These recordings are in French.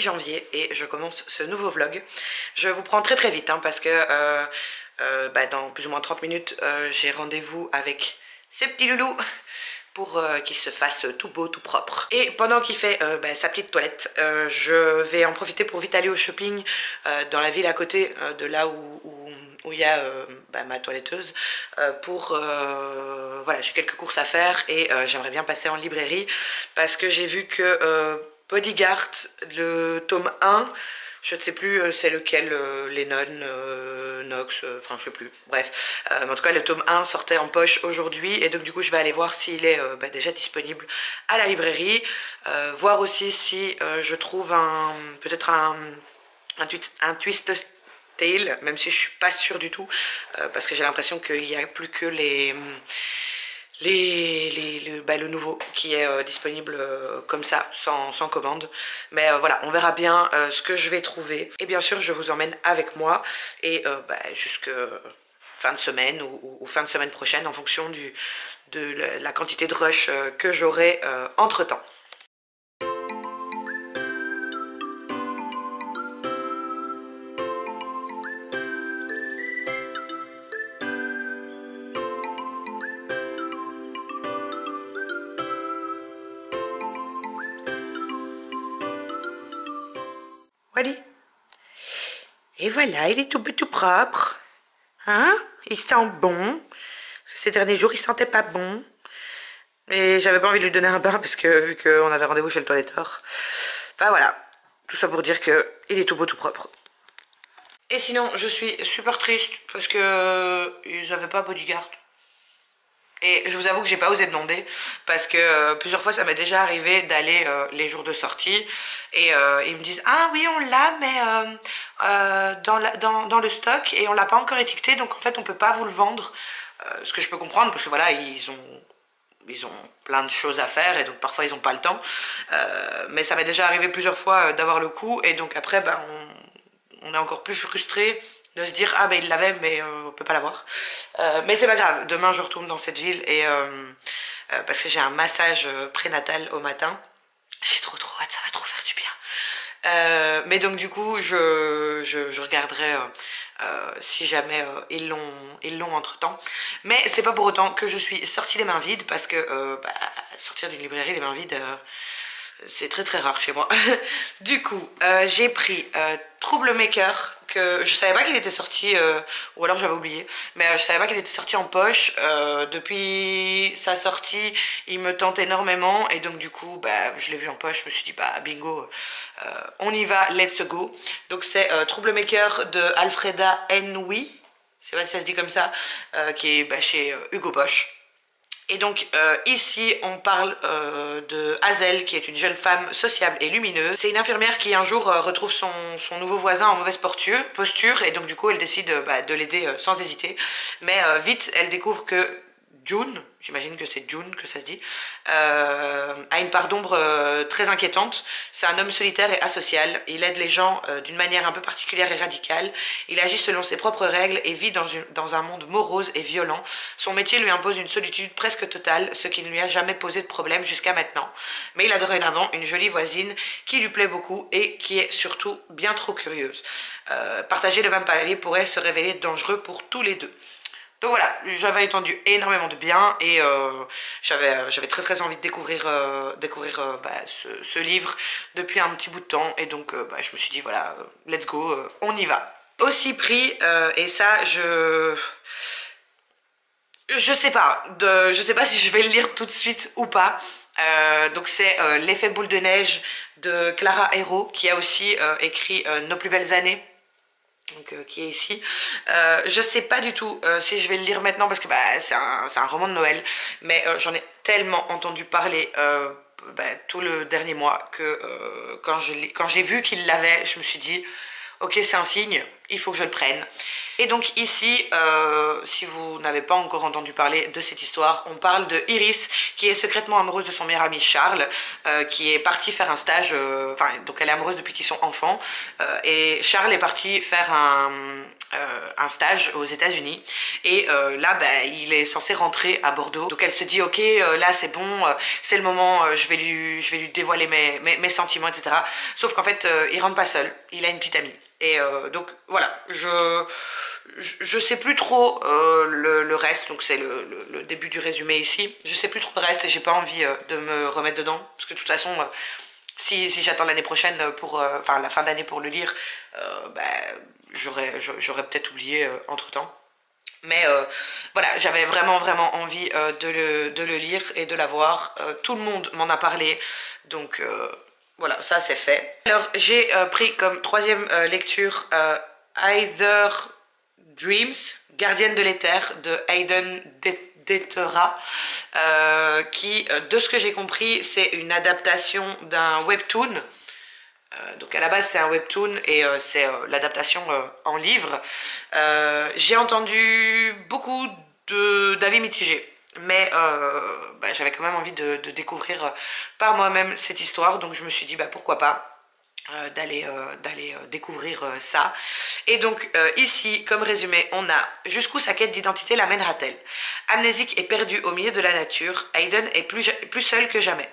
10 janvier et je commence ce nouveau vlog. Je vous prends très vite parce que dans plus ou moins 30 minutes, j'ai rendez-vous avec ce petit loulou pour qu'il se fasse tout beau, tout propre. Et pendant qu'il fait sa petite toilette, je vais en profiter pour vite aller au shopping dans la ville à côté de là où il y a ma toiletteuse voilà, j'ai quelques courses à faire et j'aimerais bien passer en librairie parce que j'ai vu que Bodyguard, le tome 1, je ne sais plus c'est lequel, Lennon, Nox, enfin je sais plus, bref. En tout cas le tome 1 sortait en poche aujourd'hui et donc du coup je vais aller voir s'il est déjà disponible à la librairie. Voir aussi si je trouve peut-être un twist tale, même si je suis pas sûre du tout, parce que j'ai l'impression qu'il n'y a plus que le nouveau qui est disponible comme ça, sans commande. Mais voilà, on verra bien ce que je vais trouver. Et bien sûr, je vous emmène avec moi et jusque fin de semaine ou fin de semaine prochaine en fonction de la quantité de rush que j'aurai entre-temps. Voilà. Et voilà, il est tout beau, tout propre. Hein? Il sent bon. Ces derniers jours, il sentait pas bon. Et j'avais pas envie de lui donner un bain parce que vu qu'on avait rendez-vous chez le toiletteur. Enfin voilà, tout ça pour dire que il est tout beau, tout propre. Et sinon, je suis super triste parce que ils avaient pas Bodyguard. Et je vous avoue que j'ai pas osé demander parce que plusieurs fois ça m'est déjà arrivé d'aller les jours de sortie et ils me disent ah oui on l'a mais dans le stock et on l'a pas encore étiqueté donc en fait on peut pas vous le vendre, ce que je peux comprendre parce que voilà ils ont plein de choses à faire et donc parfois ils ont pas le temps, mais ça m'est déjà arrivé plusieurs fois d'avoir le coup et donc après on est encore plus frustré de se dire ah ben il l'avait mais on peut pas l'avoir, mais c'est pas grave, demain je retourne dans cette ville et parce que j'ai un massage prénatal au matin, j'ai trop hâte, ça va trop faire du bien, mais donc du coup je regarderai si jamais ils l'ont entre temps, mais c'est pas pour autant que je suis sortie les mains vides parce que sortir d'une librairie les mains vides, c'est très rare chez moi. Du coup, j'ai pris Troublemaker, que je savais pas qu'il était sorti, ou alors j'avais oublié, mais je savais pas qu'il était sorti en poche. Depuis sa sortie, il me tente énormément, et donc du coup, je l'ai vu en poche, je me suis dit, bingo, on y va, let's go. Donc c'est Troublemaker de Alfreda Nwi, je sais pas si ça se dit comme ça, qui est chez Hugo Boss. Et donc ici on parle de Hazel qui est une jeune femme sociable et lumineuse. C'est une infirmière qui un jour retrouve son nouveau voisin en mauvaise posture et donc du coup elle décide de l'aider sans hésiter. Mais vite elle découvre que June, j'imagine que c'est June que ça se dit, a une part d'ombre très inquiétante. C'est un homme solitaire et asocial. Il aide les gens d'une manière un peu particulière et radicale. Il agit selon ses propres règles et vit dans un monde morose et violent. Son métier lui impose une solitude presque totale, ce qui ne lui a jamais posé de problème jusqu'à maintenant. Mais il a dorénavant une jolie voisine qui lui plaît beaucoup et qui est surtout bien trop curieuse. Partager le même palier pourrait se révéler dangereux pour tous les deux. Donc voilà, j'avais entendu énormément de bien et j'avais très envie de découvrir ce livre depuis un petit bout de temps et donc je me suis dit voilà, let's go, on y va. Aussi pris, et ça je sais pas, je sais pas si je vais le lire tout de suite ou pas. Donc c'est L'effet boule de neige de Clara Hérault qui a aussi écrit Nos plus belles années. Donc, qui est ici. Je sais pas du tout si je vais le lire maintenant parce que c'est un roman de Noël, mais j'en ai tellement entendu parler tout le dernier mois que quand j'ai vu qu'il l'avait, je me suis dit ok c'est un signe, il faut que je le prenne. Et donc ici, si vous n'avez pas encore entendu parler de cette histoire, on parle de Iris qui est secrètement amoureuse de son meilleur ami Charles, qui est parti faire un stage, donc elle est amoureuse depuis qu'ils sont enfants, et Charles est parti faire un stage aux États-Unis et là bah, il est censé rentrer à Bordeaux, donc elle se dit ok là c'est bon, c'est le moment, je vais lui dévoiler mes sentiments, etc. Sauf qu'en fait il rentre pas seul, il a une petite amie et donc voilà, je sais plus trop le reste, donc c'est le début du résumé ici. Je sais plus trop le reste et j'ai pas envie de me remettre dedans parce que de toute façon si j'attends l'année prochaine pour enfin la fin d'année pour le lire, bah, j'aurais peut-être oublié entre temps. Mais voilà, j'avais vraiment envie de le lire et de l'avoir. Tout le monde m'en a parlé, donc voilà, ça c'est fait. Alors j'ai pris comme troisième lecture Either Dreams, Gardienne de l'éther de Hayden Detera, qui, de ce que j'ai compris, c'est une adaptation d'un webtoon. Donc à la base c'est un webtoon et c'est l'adaptation en livre. J'ai entendu beaucoup d'avis mitigés, mais bah, j'avais quand même envie de découvrir par moi-même cette histoire, donc je me suis dit bah, pourquoi pas d'aller découvrir ça. Et donc ici comme résumé on a: jusqu'où sa quête d'identité l'amènera-t-elle? Amnésique et perdu au milieu de la nature, Hayden est plus seul que jamais.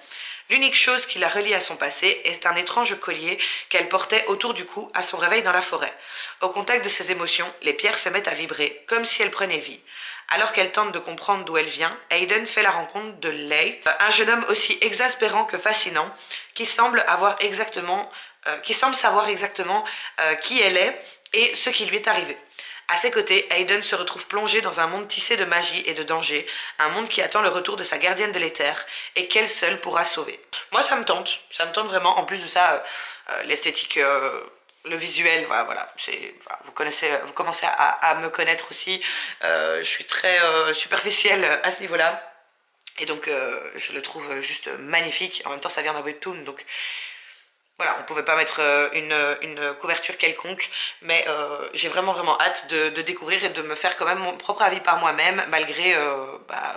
L'unique chose qui la relie à son passé est un étrange collier qu'elle portait autour du cou à son réveil dans la forêt. Au contact de ses émotions, les pierres se mettent à vibrer, comme si elles prenaient vie. Alors qu'elle tente de comprendre d'où elle vient, Hayden fait la rencontre de Leigh, un jeune homme aussi exaspérant que fascinant, qui semble savoir exactement qui elle est et ce qui lui est arrivé. À ses côtés, Hayden se retrouve plongé dans un monde tissé de magie et de danger, un monde qui attend le retour de sa gardienne de l'éther et qu'elle seule pourra sauver. Moi ça me tente vraiment. En plus de ça, l'esthétique, le visuel, voilà, vous commencez à me connaître aussi. Je suis très superficielle à ce niveau-là. Et donc je le trouve juste magnifique. En même temps ça vient d'un webtoon, donc voilà, on pouvait pas mettre une couverture quelconque, mais j'ai vraiment hâte de découvrir et de me faire quand même mon propre avis par moi-même, malgré bah,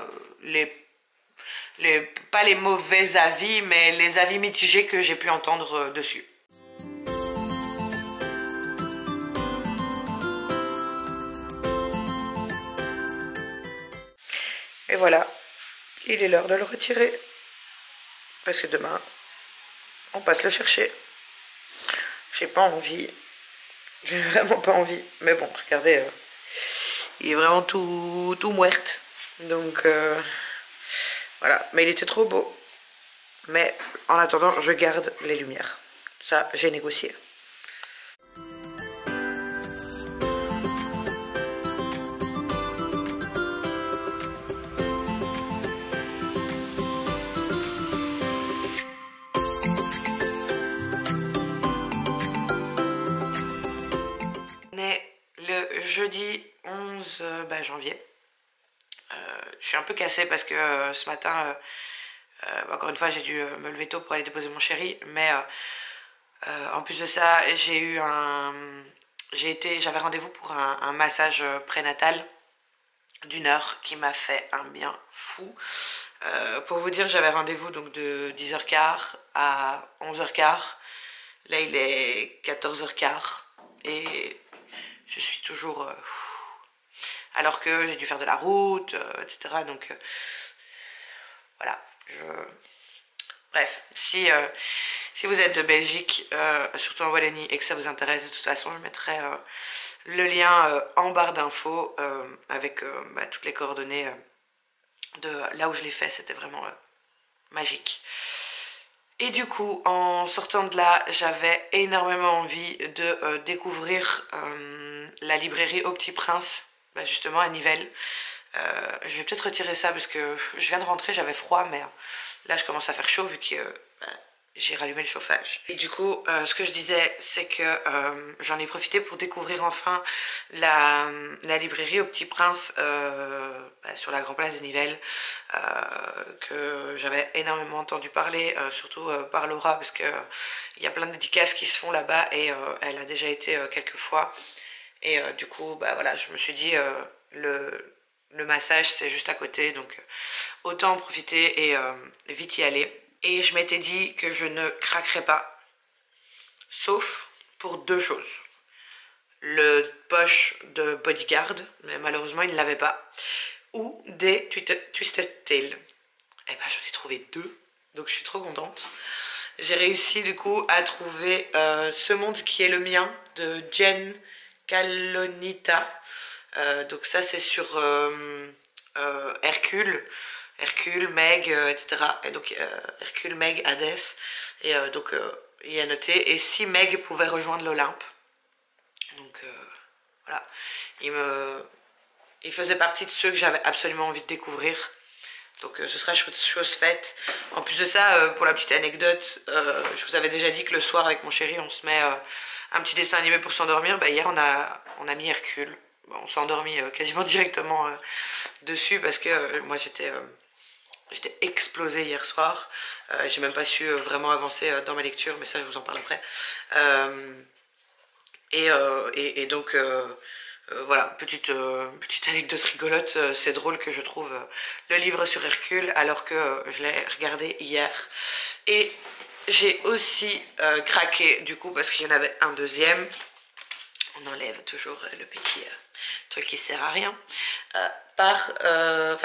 pas les mauvais avis, mais les avis mitigés que j'ai pu entendre dessus. Et voilà, il est l'heure de le retirer, parce que demain, on passe le chercher. J'ai pas envie. J'ai vraiment pas envie. Mais bon, regardez, il est vraiment tout muerte. Donc, voilà. Mais il était trop beau. Mais en attendant, je garde les lumières. Ça, j'ai négocié. Jeudi 11 janvier. Je suis un peu cassée parce que ce matin, encore une fois, j'ai dû me lever tôt pour aller déposer mon chéri, mais en plus de ça, j'avais rendez-vous pour un massage prénatal d'1 heure qui m'a fait un bien fou. Pour vous dire, j'avais rendez-vous donc de 10h15 à 11h15. Là, il est 14h15 et je suis toujours alors que j'ai dû faire de la route, etc. Donc voilà. Bref, si vous êtes de Belgique, surtout en Wallonie, et que ça vous intéresse, de toute façon, je mettrai le lien en barre d'infos avec toutes les coordonnées de là où je l'ai fait. C'était vraiment magique. Et du coup, en sortant de là, j'avais énormément envie de découvrir la librairie Au Petit Prince, justement à Nivelles. Je vais peut-être retirer ça parce que je viens de rentrer, j'avais froid, mais là je commence à faire chaud vu que j'ai rallumé le chauffage. Et du coup, ce que je disais, c'est que j'en ai profité pour découvrir enfin la librairie Au Petit Prince sur la Grand Place de Nivelles, que j'avais énormément entendu parler, surtout par Laura, parce que il y a plein de dédicaces qui se font là-bas et elle a déjà été quelques fois. Et du coup, voilà, je me suis dit, le massage c'est juste à côté, donc autant en profiter et vite y aller. Et je m'étais dit que je ne craquerais pas, sauf pour 2 choses. le poche de Bodyguard, mais malheureusement il ne l'avait pas, ou des Twisted Tale. Et ben j'en ai trouvé deux, donc je suis trop contente. J'ai réussi du coup à trouver Ce monde qui est le mien de Jen Calonita. Donc ça c'est sur Hercule, Meg, etc. Et donc Hercule, Meg, Hadès. Et donc il y a noté, et si Meg pouvait rejoindre l'Olympe. Donc voilà, il faisait partie de ceux que j'avais absolument envie de découvrir. Donc ce sera chose faite. En plus de ça, pour la petite anecdote, je vous avais déjà dit que le soir avec mon chéri, on se met un petit dessin animé pour s'endormir. Bah, hier, on a mis Hercule. Bon, on s'est endormi quasiment directement dessus parce que moi j'étais explosée hier soir. J'ai même pas su vraiment avancer dans ma lecture, mais ça je vous en parle après. Et donc voilà, petite anecdote rigolote, c'est drôle que je trouve le livre sur Hercule alors que je l'ai regardé hier. Et j'ai aussi craqué du coup parce qu'il y en avait un deuxième. On enlève toujours le petit truc qui sert à rien.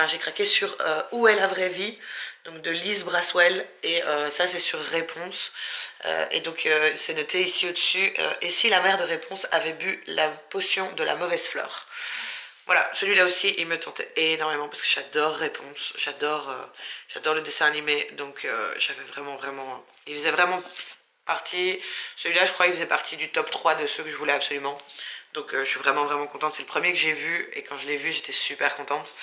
J'ai craqué sur Où est la vraie vie, donc de Lise Braswell, et ça c'est sur Réponse. Et donc c'est noté ici au-dessus, et si la mère de Réponse avait bu la potion de la mauvaise fleur. Voilà, celui-là aussi il me tentait énormément parce que j'adore Réponse, j'adore le dessin animé, donc j'avais vraiment, il faisait vraiment partie, celui-là je crois qu'il faisait partie du top 3 de ceux que je voulais absolument. Donc je suis vraiment contente, c'est le premier que j'ai vu et quand je l'ai vu j'étais super contente.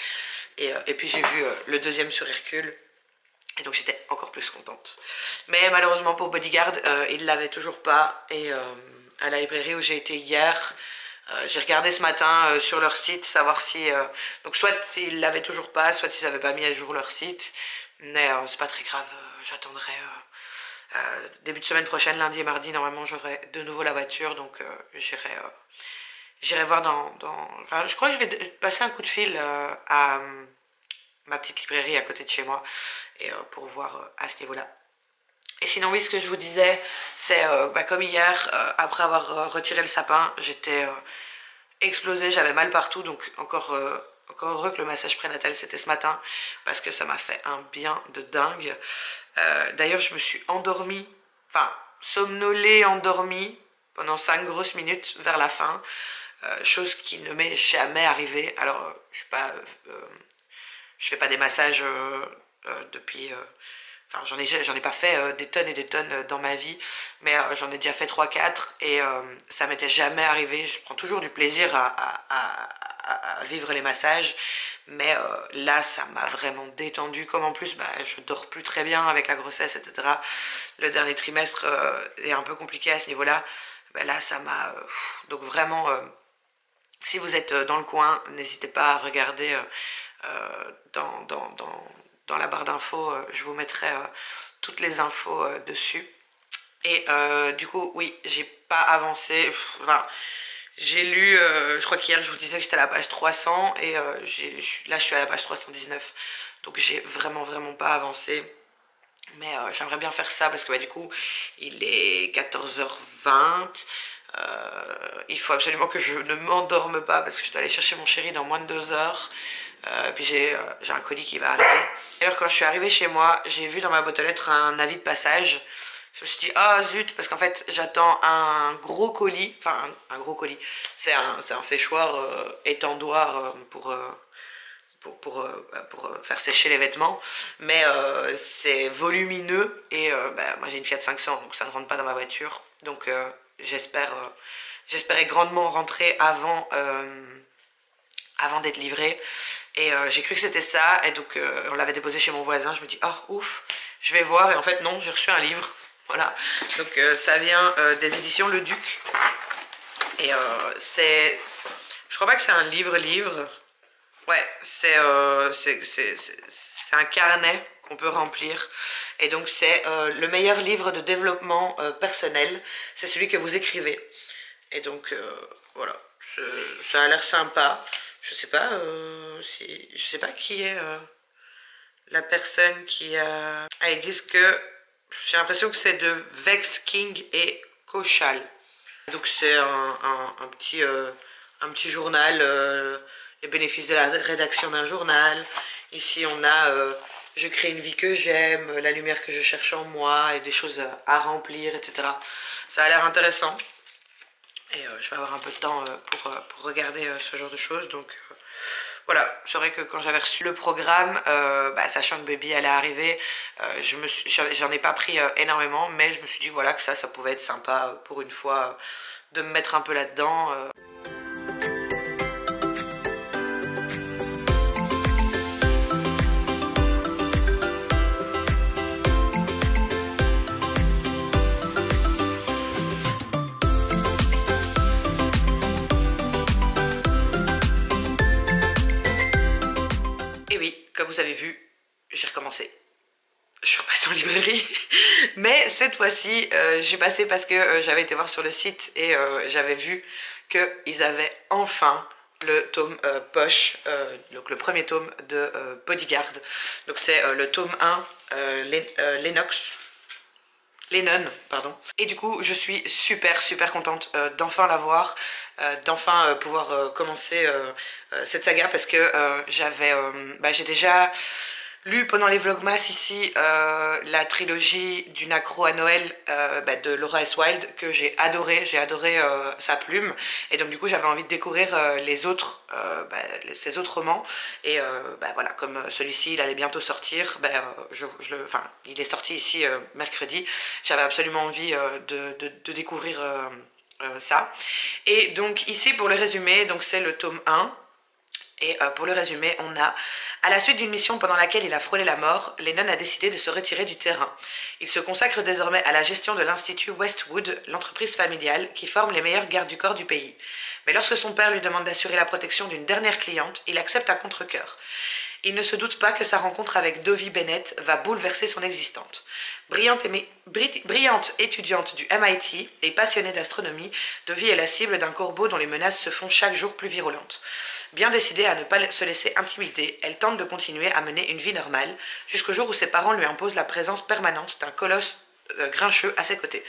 Et puis j'ai vu le deuxième sur Hercule et donc j'étais encore plus contente. Mais malheureusement pour Bodyguard, il l'avait toujours pas, et à la librairie où j'ai été hier, j'ai regardé ce matin sur leur site savoir si... donc soit ils l'avaient toujours pas, soit ils n'avaient pas mis à jour leur site, mais c'est pas très grave, j'attendrai... début de semaine prochaine, lundi et mardi, normalement j'aurai de nouveau la voiture, donc j'irai voir Enfin, je crois que je vais passer un coup de fil à ma petite librairie à côté de chez moi, et pour voir à ce niveau-là. Et sinon oui, ce que je vous disais, c'est comme hier, après avoir retiré le sapin, j'étais explosée, j'avais mal partout, donc encore heureux que le massage prénatal c'était ce matin, parce que ça m'a fait un bien de dingue. D'ailleurs je me suis endormie, enfin somnolée, endormie pendant 5 grosses minutes vers la fin, chose qui ne m'est jamais arrivée. Alors je fais pas des massages depuis... Enfin, j'en ai pas fait des tonnes et des tonnes dans ma vie, mais j'en ai déjà fait 3-4 et ça m'était jamais arrivé. Je prends toujours du plaisir à vivre les massages, mais là, ça m'a vraiment détendu. Comme en plus, je dors plus très bien avec la grossesse, etc. Le dernier trimestre est un peu compliqué à ce niveau-là. Là, ça m'a... donc vraiment, si vous êtes dans le coin, n'hésitez pas à regarder dans la barre d'infos, je vous mettrai toutes les infos dessus. Et du coup, oui, j'ai pas avancé. Enfin, j'ai lu, je crois qu'hier je vous disais que j'étais à la page 300 et là je suis à la page 319. Donc j'ai vraiment pas avancé. Mais j'aimerais bien faire ça parce que du coup, il est 14h20. Il faut absolument que je ne m'endorme pas parce que je dois aller chercher mon chéri dans moins de 2 heures. Puis j'ai un colis qui va arriver. D'ailleurs, quand je suis arrivée chez moi, j'ai vu dans ma boîte aux lettres un avis de passage. Je me suis dit, ah zut, parce qu'en fait, j'attends un gros colis. Enfin, un gros colis. C'est un séchoir étendoir pour faire sécher les vêtements. Mais c'est volumineux et moi j'ai une Fiat 500, donc ça ne rentre pas dans ma voiture. Donc j'espérais grandement rentrer avant d'être livré. Et j'ai cru que c'était ça, et donc on l'avait déposé chez mon voisin. Je me dis, oh ouf, je vais voir, et en fait non, j'ai reçu un livre. Voilà, donc ça vient des éditions Le Duc. Et je crois pas que c'est un livre. Ouais, c'est un carnet qu'on peut remplir. Et donc c'est le meilleur livre de développement personnel. C'est celui que vous écrivez. Et donc voilà, ça a l'air sympa. Je sais pas je sais pas qui est la personne qui a... ils disent que j'ai l'impression que c'est de Vex King et Kochal. Donc c'est un petit journal, les bénéfices de la rédaction d'un journal. Ici on a je crée une vie que j'aime, la lumière que je cherche en moi et des choses à remplir, etc. Ça a l'air intéressant. Et je vais avoir un peu de temps pour regarder ce genre de choses. Donc voilà, c'est vrai que quand j'avais reçu le programme, sachant que Baby allait arriver, j'en ai pas pris énormément, mais je me suis dit voilà que ça pouvait être sympa pour une fois de me mettre un peu là-dedans. Et oui, comme vous avez vu, j'ai recommencé. Je suis repassée en librairie, mais cette fois-ci, j'ai passé parce que j'avais été voir sur le site et j'avais vu qu'ils avaient enfin le tome poche, donc le premier tome de Bodyguard. Donc c'est le tome 1, Lennon, pardon. Et du coup, je suis super contente d'enfin l'avoir, d'enfin pouvoir commencer cette saga parce que j'ai déjà lu pendant les vlogmas ici la trilogie du Nacro à Noël de Laura S. Wilde que j'ai adoré sa plume et donc du coup j'avais envie de découvrir ces autres romans et voilà, comme celui-ci il allait bientôt sortir, il est sorti ici mercredi, j'avais absolument envie de découvrir ça. Et donc ici pour le résumé, donc c'est le tome 1. Et pour le résumé, on a, à la suite d'une mission pendant laquelle il a frôlé la mort, Lennon a décidé de se retirer du terrain. Il se consacre désormais à la gestion de l'Institut Westwood, l'entreprise familiale qui forme les meilleurs gardes du corps du pays. Mais lorsque son père lui demande d'assurer la protection d'une dernière cliente, il accepte à contre-cœur. Il ne se doute pas que sa rencontre avec Dovie Bennett va bouleverser son existence. Brillante étudiante du MIT et passionnée d'astronomie, Dovie est la cible d'un corbeau dont les menaces se font chaque jour plus virulentes. Bien décidée à ne pas se laisser intimider, elle tente de continuer à mener une vie normale, jusqu'au jour où ses parents lui imposent la présence permanente d'un colosse grincheux à ses côtés.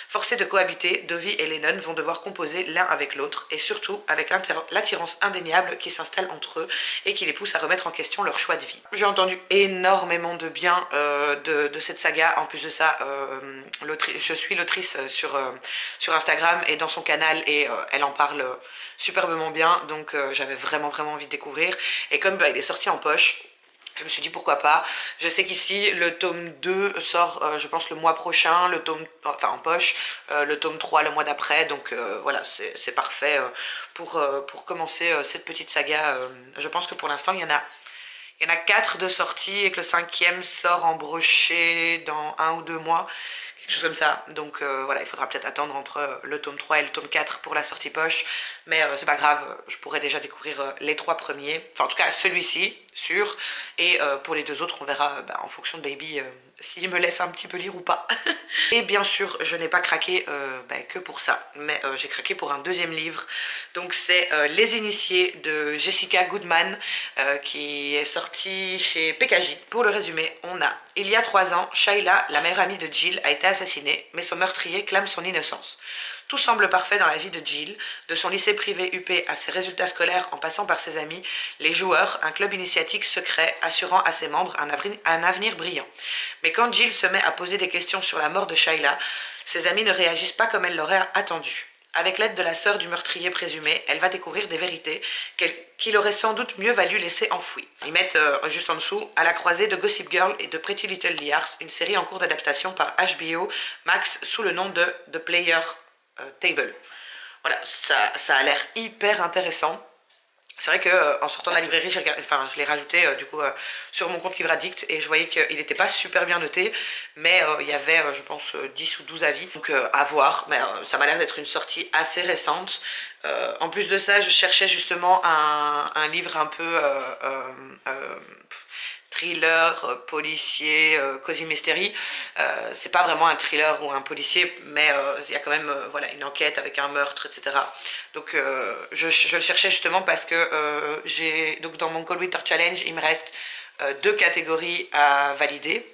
Forcés de cohabiter, Dovie et Lennon vont devoir composer l'un avec l'autre, et surtout avec l'attirance indéniable qui s'installe entre eux et qui les pousse à remettre en question leur choix de vie. J'ai entendu énormément de bien de cette saga. En plus de ça, je suis l'autrice sur Instagram et dans son canal, et elle en parle superbement bien, donc j'avais vraiment envie de découvrir. Et comme il est sorti en poche, je me suis dit pourquoi pas. Je sais qu'ici le tome 2 sort je pense le mois prochain, en poche, le tome 3 le mois d'après, donc voilà, c'est parfait pour commencer cette petite saga. Je pense que pour l'instant il y en a 4 de sortie et que le 5e sort en brochet dans 1 ou 2 mois. Quelque chose comme ça, donc voilà, il faudra peut-être attendre entre le tome 3 et le tome 4 pour la sortie poche, mais c'est pas grave, je pourrais déjà découvrir les 3 premiers, enfin en tout cas celui-ci, sûr, et pour les 2 autres on verra en fonction de Baby s'il me laisse un petit peu lire ou pas. Et bien sûr je n'ai pas craqué que pour ça, mais j'ai craqué pour un deuxième livre, donc c'est Les Initiés de Jessica Goodman qui est sorti chez PKJ. Pour le résumé, on a: il y a 3 ans, Shayla, la meilleure amie de Jill, a été assassinée, mais son meurtrier clame son innocence. Tout semble parfait dans la vie de Jill, de son lycée privé UP à ses résultats scolaires en passant par ses amis, les joueurs, un club initiatique secret assurant à ses membres un avenir brillant. Mais quand Jill se met à poser des questions sur la mort de Shayla, ses amis ne réagissent pas comme elle l'aurait attendu. Avec l'aide de la sœur du meurtrier présumé, elle va découvrir des vérités qu'il aurait sans doute mieux valu laisser enfouies. Ils mettent juste en dessous: à la croisée de Gossip Girl et de Pretty Little Liars, une série en cours d'adaptation par HBO Max sous le nom de The Player Table. Voilà, ça a l'air hyper intéressant. C'est vrai qu'en sortant de la librairie, je l'ai rajouté sur mon compte Livre Addict et je voyais qu'il n'était pas super bien noté, mais il y avait je pense 10 ou 12 avis, donc à voir, mais ça m'a l'air d'être une sortie assez récente. En plus de ça, je cherchais justement un livre un peu thriller, policier, cosy mystery. C'est pas vraiment un thriller ou un policier, mais il y a quand même voilà, une enquête avec un meurtre, etc. Donc je le cherchais justement parce que donc dans mon Cold Winter Challenge, il me reste 2 catégories à valider.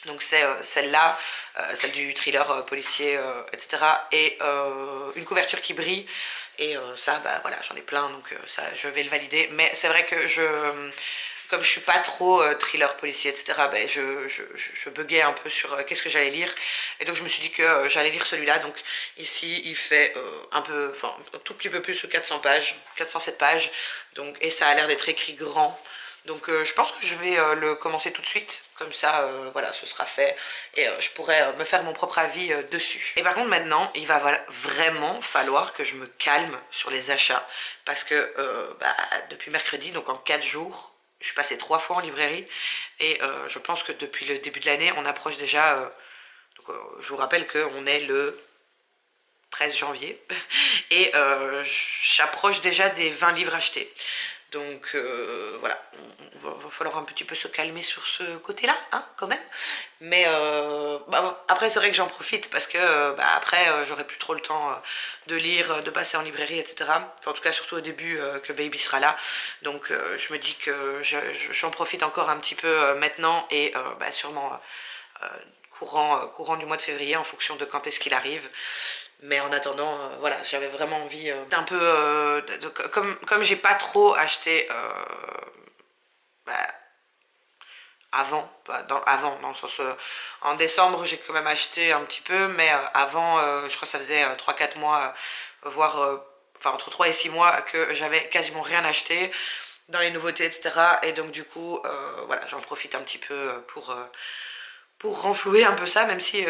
Donc c'est celle-là, celle du thriller policier, etc. Et une couverture qui brille. Et ça, bah voilà, j'en ai plein, donc ça, je vais le valider. Mais c'est vrai que comme je suis pas trop thriller policier, etc., ben je buguais un peu sur qu'est-ce que j'allais lire. Et donc je me suis dit que j'allais lire celui-là. Donc ici, il fait un peu, enfin, un tout petit peu plus de 400 pages, 407 pages. Donc, et ça a l'air d'être écrit grand. Donc je pense que je vais le commencer tout de suite, comme ça voilà, ce sera fait et je pourrai me faire mon propre avis dessus. Et par contre maintenant, il va vraiment falloir que je me calme sur les achats parce que bah, depuis mercredi, donc en 4 jours, je suis passée 3 fois en librairie et je pense que depuis le début de l'année, on approche déjà, donc, je vous rappelle qu'on est le 13 janvier et j'approche déjà des 20 livres achetés. Donc voilà, va falloir un petit peu se calmer sur ce côté-là, hein, quand même. Mais bah, après, c'est vrai que j'en profite parce que bah, après, j'aurai plus trop le temps de lire, de passer en librairie, etc. Enfin, en tout cas, surtout au début que Baby sera là. Donc je me dis que j'en profite encore un petit peu maintenant et bah, sûrement euh, courant du mois de février en fonction de quand est-ce qu'il arrive. Mais en attendant, voilà, j'avais vraiment envie d'un peu... comme j'ai pas trop acheté bah, avant, dans le sens... en décembre, j'ai quand même acheté un petit peu, mais avant, je crois que ça faisait 3-4 mois, voire... enfin, entre 3 et 6 mois, que j'avais quasiment rien acheté dans les nouveautés, etc. Et donc, du coup, voilà, j'en profite un petit peu pour renflouer un peu ça, même si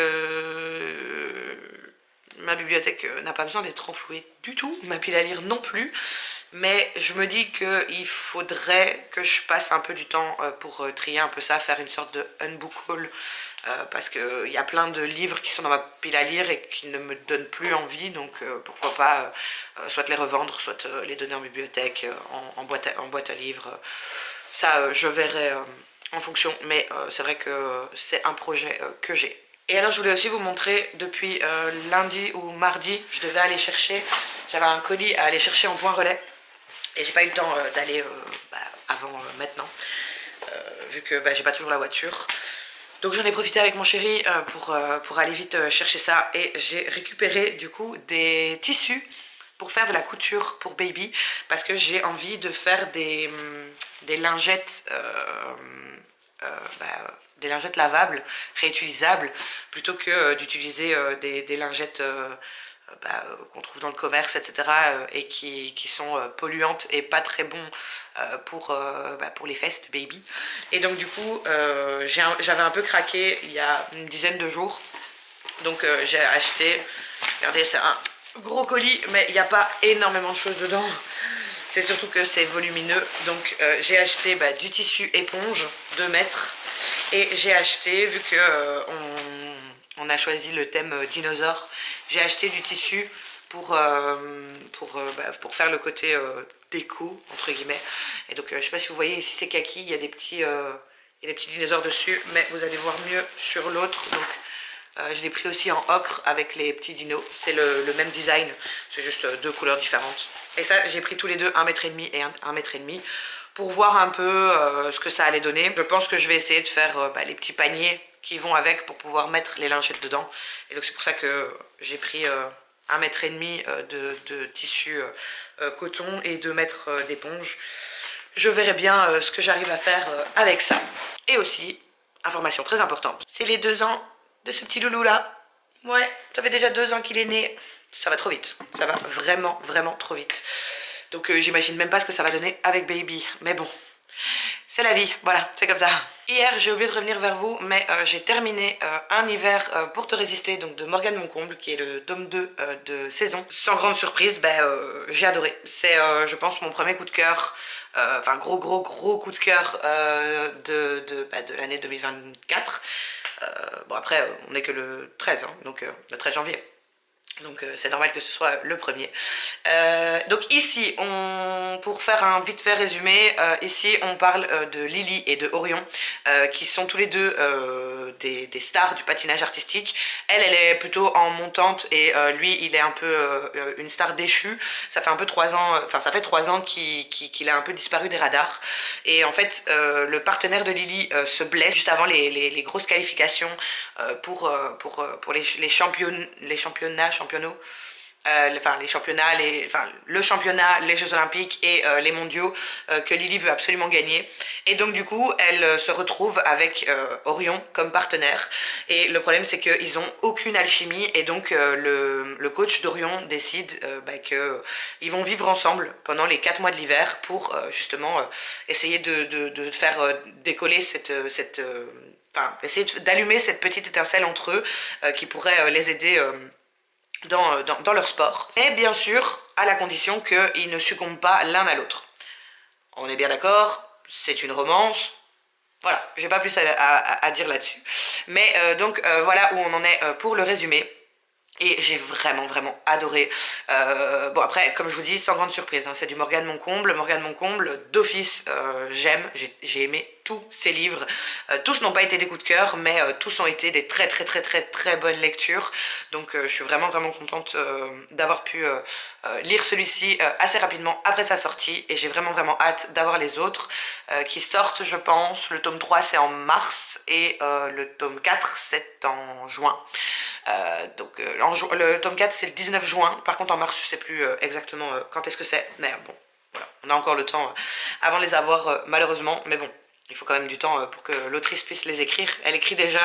ma bibliothèque n'a pas besoin d'être renflouée du tout, ma pile à lire non plus. Mais je me dis qu'il faudrait que je passe un peu du temps pour trier un peu ça, faire une sorte de unbook haul. Parce qu'il y a plein de livres qui sont dans ma pile à lire et qui ne me donnent plus envie. Donc pourquoi pas soit les revendre, soit les donner en bibliothèque, en boîte à livres. Ça, je verrai en fonction. Mais c'est vrai que c'est un projet que j'ai. Et alors je voulais aussi vous montrer, depuis lundi ou mardi, je devais aller chercher, j'avais un colis à aller chercher en point relais. Et j'ai pas eu le temps d'aller bah, avant maintenant, vu que bah, j'ai pas toujours la voiture. Donc j'en ai profité avec mon chéri pour aller vite chercher ça. Et j'ai récupéré du coup des tissus pour faire de la couture pour baby. Parce que j'ai envie de faire des lingettes... des lingettes lavables, réutilisables, plutôt que d'utiliser des lingettes qu'on trouve dans le commerce, etc. Et qui sont polluantes et pas très bons pour les fesses de baby. Et donc du coup, j'avais un peu craqué il y a une dizaine de jours. Donc j'ai acheté, regardez, c'est un gros colis, mais il n'y a pas énormément de choses dedans. C'est surtout que c'est volumineux. Donc j'ai acheté du tissu éponge 2 mètres. Et j'ai acheté, vu que on a choisi le thème dinosaure, j'ai acheté du tissu pour faire le côté déco, entre guillemets. Et donc je sais pas si vous voyez, ici c'est kaki, il y a des petits dinosaures dessus, mais vous allez voir mieux sur l'autre. Donc je l'ai pris aussi en ocre avec les petits dinos. C'est le même design, c'est juste 2 couleurs différentes. Et ça, j'ai pris tous les deux 1,5 m et 1,5 m pour voir un peu ce que ça allait donner. Je pense que je vais essayer de faire les petits paniers qui vont avec pour pouvoir mettre les lingettes dedans. Et donc c'est pour ça que j'ai pris 1,5 m de tissu coton et 2 mètres d'éponge. Je verrai bien ce que j'arrive à faire avec ça. Et aussi, information très importante, c'est les 2 ans de ce petit loulou là. Ouais, ça fait déjà 2 ans qu'il est né. Ça va trop vite, ça va vraiment trop vite. Donc j'imagine même pas ce que ça va donner avec baby. Mais bon, c'est la vie, voilà, c'est comme ça. Hier, j'ai oublié de revenir vers vous, mais j'ai terminé Un hiver pour te résister, donc de Morgane Moncomble, qui est le tome 2 de saison. Sans grande surprise, j'ai adoré. C'est, je pense, mon premier coup de cœur, enfin gros coup de cœur de l'année 2024. Bon après, on n'est que le 13, hein, donc le 13 janvier. Donc c'est normal que ce soit le premier. Donc ici, pour faire un vite fait résumé, ici on parle de Lily et de Orion, qui sont tous les deux des stars du patinage artistique. Elle est plutôt en montante et lui, il est un peu une star déchue. Ça fait un peu 3 ans, enfin ça fait 3 ans qu'il a un peu disparu des radars. Et en fait, le partenaire de Lily se blesse juste avant les grosses qualifications pour les championnats, enfin les championnats, enfin le championnat, les Jeux Olympiques et les Mondiaux que Lily veut absolument gagner. Et donc du coup, elle se retrouve avec Orion comme partenaire. Et le problème, c'est qu'ils ont aucune alchimie et donc le coach d'Orion décide qu'ils vont vivre ensemble pendant les 4 mois de l'hiver pour justement essayer de faire décoller enfin, essayer d'allumer cette petite étincelle entre eux qui pourrait les aider dans leur sport. Et bien sûr, à la condition qu'ils ne succombent pas l'un à l'autre. On est bien d'accord, c'est une romance. Voilà, j'ai pas plus à dire là-dessus. Mais voilà où on en est pour le résumé. Et j'ai vraiment vraiment adoré. Bon après, comme je vous dis, sans grande surprise, hein, c'est du Morgane Moncomble. Morgane Moncomble, d'office, j'aime, j'ai aimé tous ses livres. Tous n'ont pas été des coups de cœur, mais tous ont été des très très très très très bonnes lectures. Donc je suis vraiment vraiment contente d'avoir pu lire celui-ci assez rapidement après sa sortie. Et j'ai vraiment vraiment hâte d'avoir les autres qui sortent, je pense. Le tome 3 c'est en mars et le tome 4 c'est en juin. Le tome 4 c'est le 19 juin, par contre en mars je sais plus exactement quand est-ce que c'est, mais bon, voilà, on a encore le temps avant de les avoir malheureusement, mais bon, il faut quand même du temps pour que l'autrice puisse les écrire. Elle écrit déjà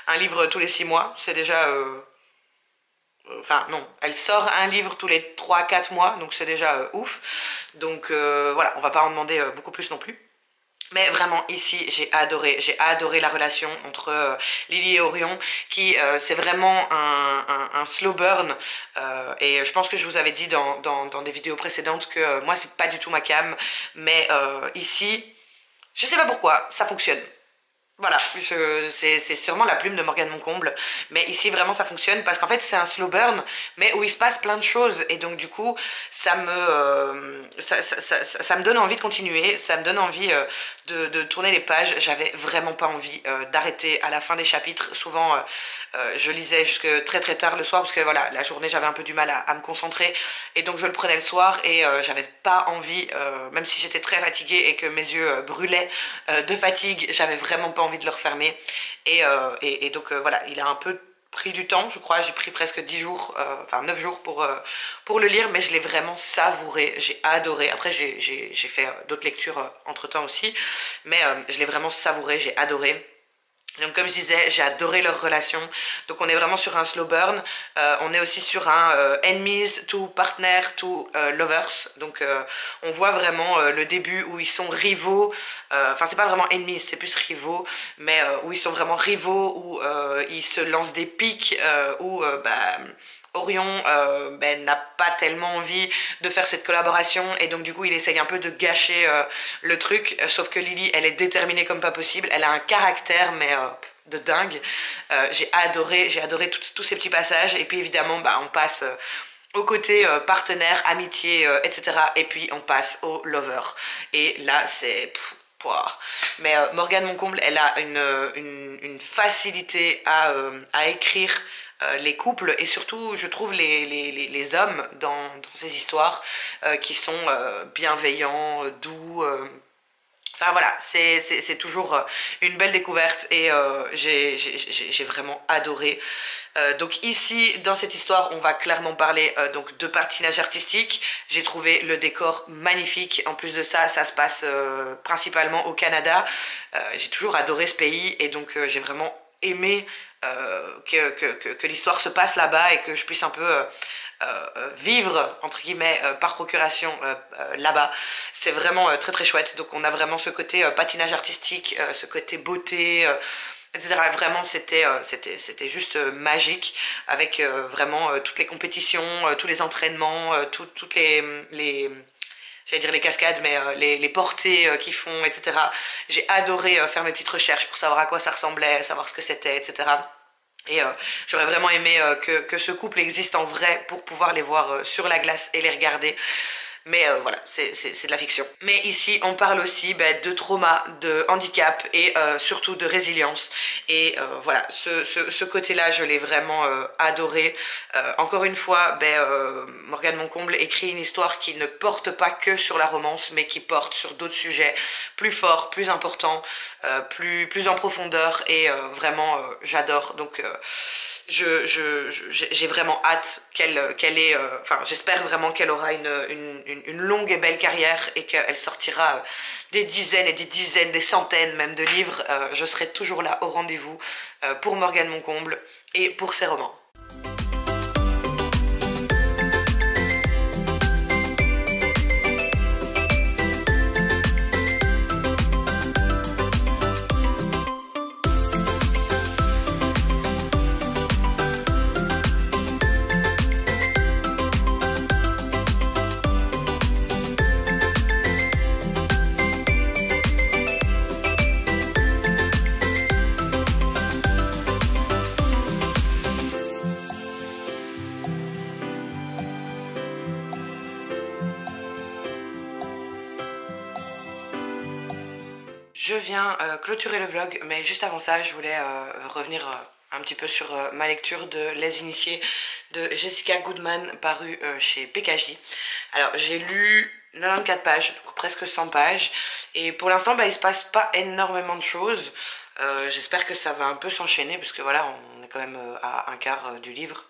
un livre tous les 6 mois, c'est déjà... Enfin non, elle sort un livre tous les 3-4 mois, donc c'est déjà ouf. Donc voilà, on va pas en demander beaucoup plus non plus. Mais vraiment ici j'ai adoré la relation entre Lily et Orion qui c'est vraiment un slow burn et je pense que je vous avais dit dans des vidéos précédentes que moi c'est pas du tout ma cam, mais ici je sais pas pourquoi ça fonctionne. Voilà, c'est sûrement la plume de Morgane Moncomble, mais ici vraiment ça fonctionne parce qu'en fait c'est un slow burn, mais où il se passe plein de choses et donc du coup ça me donne envie de continuer, ça me donne envie de tourner les pages. J'avais vraiment pas envie d'arrêter à la fin des chapitres. Souvent je lisais jusque très très tard le soir parce que voilà, la journée j'avais un peu du mal à me concentrer et donc je le prenais le soir et j'avais pas envie, même si j'étais très fatiguée et que mes yeux brûlaient de fatigue, j'avais vraiment pas envie de le refermer et donc voilà, il a un peu pris du temps, je crois, j'ai pris presque 10 jours, enfin 9 jours pour le lire, mais je l'ai vraiment savouré, j'ai adoré. Après j'ai fait d'autres lectures entre temps aussi, mais je l'ai vraiment savouré, j'ai adoré. Donc comme je disais, j'ai adoré leur relation. Donc on est vraiment sur un slow burn. On est aussi sur un enemies to partner to lovers. Donc on voit vraiment le début où ils sont rivaux. Enfin c'est pas vraiment enemies, c'est plus rivaux, mais où ils sont vraiment rivaux, où ils se lancent des pics, où Orion n'a pas tellement envie de faire cette collaboration et donc du coup il essaye un peu de gâcher le truc, sauf que Lily elle est déterminée comme pas possible, elle a un caractère mais de dingue. J'ai adoré tous ces petits passages et puis évidemment on passe au côté partenaire, amitié, etc. Et puis on passe au lover et là c'est... Mais Morgane Moncomble elle a une facilité à écrire les couples et surtout je trouve les hommes dans ces histoires qui sont bienveillants, doux. Enfin voilà, c'est toujours une belle découverte et j'ai vraiment adoré. Donc ici, dans cette histoire, on va clairement parler donc de patinage artistique. J'ai trouvé le décor magnifique. En plus de ça, ça se passe principalement au Canada. J'ai toujours adoré ce pays et donc j'ai vraiment aimé que l'histoire se passe là-bas et que je puisse un peu vivre entre guillemets par procuration là-bas. C'est vraiment très très chouette. Donc on a vraiment ce côté patinage artistique, ce côté beauté, etc. Vraiment c'était juste magique avec vraiment toutes les compétitions, tous les entraînements, toutes les j'allais dire les cascades, mais les portées qu'ils font, etc. J'ai adoré faire mes petites recherches pour savoir à quoi ça ressemblait, savoir ce que c'était, etc. Et j'aurais vraiment aimé que ce couple existe en vrai pour pouvoir les voir sur la glace et les regarder. Mais voilà, c'est de la fiction. Mais ici, on parle aussi de trauma, de handicap et surtout de résilience. Et voilà, ce côté-là, je l'ai vraiment adoré. Encore une fois, Morgane Moncomble écrit une histoire qui ne porte pas que sur la romance, mais qui porte sur d'autres sujets plus forts, plus importants, plus en profondeur. Et vraiment, j'adore. Donc j'ai vraiment hâte qu'elle ait, enfin j'espère vraiment qu'elle aura une longue et belle carrière et qu'elle sortira des dizaines et des dizaines, des centaines même de livres. Je serai toujours là au rendez-vous pour Morgane Moncomble et pour ses romans. Je viens clôturer le vlog, mais juste avant ça, je voulais revenir un petit peu sur ma lecture de Les Initiés de Jessica Goodman, paru chez PKJ. Alors, j'ai lu 94 pages, donc presque 100 pages, et pour l'instant, il se passe pas énormément de choses. J'espère que ça va un peu s'enchaîner, parce que voilà, on est quand même à un quart du livre,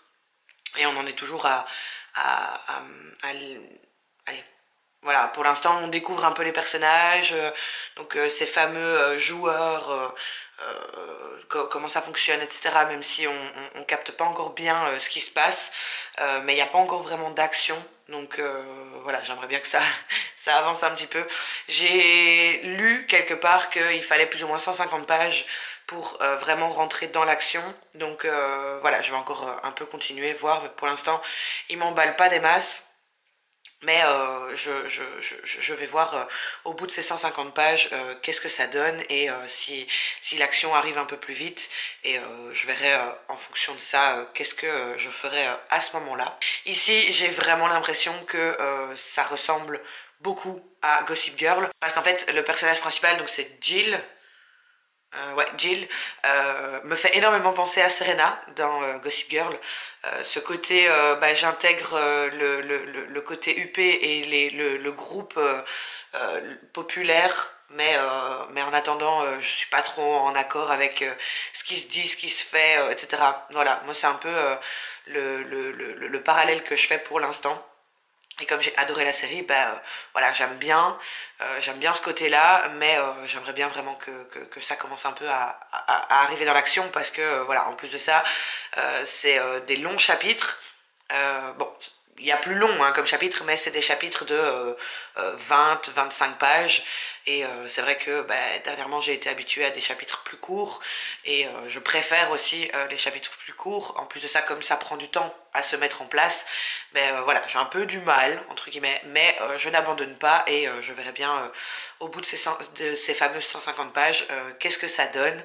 et on en est toujours allez, voilà, pour l'instant on découvre un peu les personnages, donc ces fameux joueurs, comment ça fonctionne, etc. Même si on capte pas encore bien ce qui se passe, mais il n'y a pas encore vraiment d'action. Donc voilà, j'aimerais bien que ça, ça avance un petit peu. J'ai lu quelque part qu'il fallait plus ou moins 150 pages pour vraiment rentrer dans l'action. Donc voilà, je vais encore un peu continuer, voir, mais pour l'instant, il m'emballe pas des masses. Mais je vais voir au bout de ces 150 pages qu'est-ce que ça donne et si l'action arrive un peu plus vite. Et je verrai en fonction de ça qu'est-ce que je ferai à ce moment-là. Ici, j'ai vraiment l'impression que ça ressemble beaucoup à Gossip Girl. Parce qu'en fait, le personnage principal, donc c'est Jill. Ouais, Jill me fait énormément penser à Serena dans Gossip Girl. Ce côté, j'intègre le côté UP et le groupe populaire, mais en attendant, je suis pas trop en accord avec ce qui se dit, ce qui se fait, etc. Voilà, moi c'est un peu le parallèle que je fais pour l'instant. Et comme j'ai adoré la série, voilà, j'aime bien ce côté-là, mais j'aimerais bien vraiment que ça commence un peu à arriver dans l'action parce que, voilà, en plus de ça, c'est des longs chapitres. Bon, il y a plus long comme chapitre, mais c'est des chapitres de 20-25 pages. Et c'est vrai que dernièrement, j'ai été habituée à des chapitres plus courts. Et je préfère aussi les chapitres plus courts. En plus de ça, comme ça prend du temps à se mettre en place, voilà, j'ai un peu du mal, entre guillemets. Mais je n'abandonne pas et je verrai bien au bout de ces fameuses 150 pages qu'est-ce que ça donne.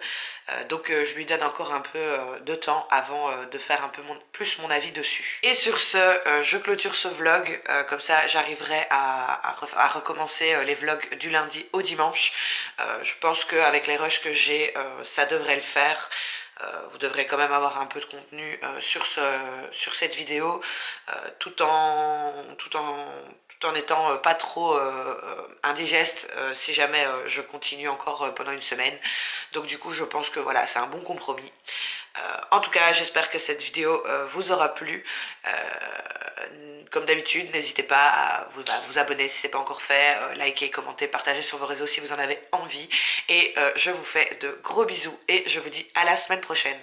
Donc je lui donne encore un peu de temps avant de faire un peu plus mon avis dessus. Et sur ce, je clôture ce vlog, comme ça j'arriverai à recommencer les vlogs du lundi au dimanche. Je pense qu'avec les rushs que j'ai, ça devrait le faire. Vous devrez quand même avoir un peu de contenu sur cette vidéo, tout en étant pas trop indigeste si jamais je continue encore pendant une semaine. Donc du coup je pense que voilà, c'est un bon compromis. En tout cas, j'espère que cette vidéo vous aura plu. Comme d'habitude, n'hésitez pas à vous abonner si ce n'est pas encore fait, liker, commenter, partager sur vos réseaux si vous en avez envie. Et je vous fais de gros bisous et je vous dis à la semaine prochaine.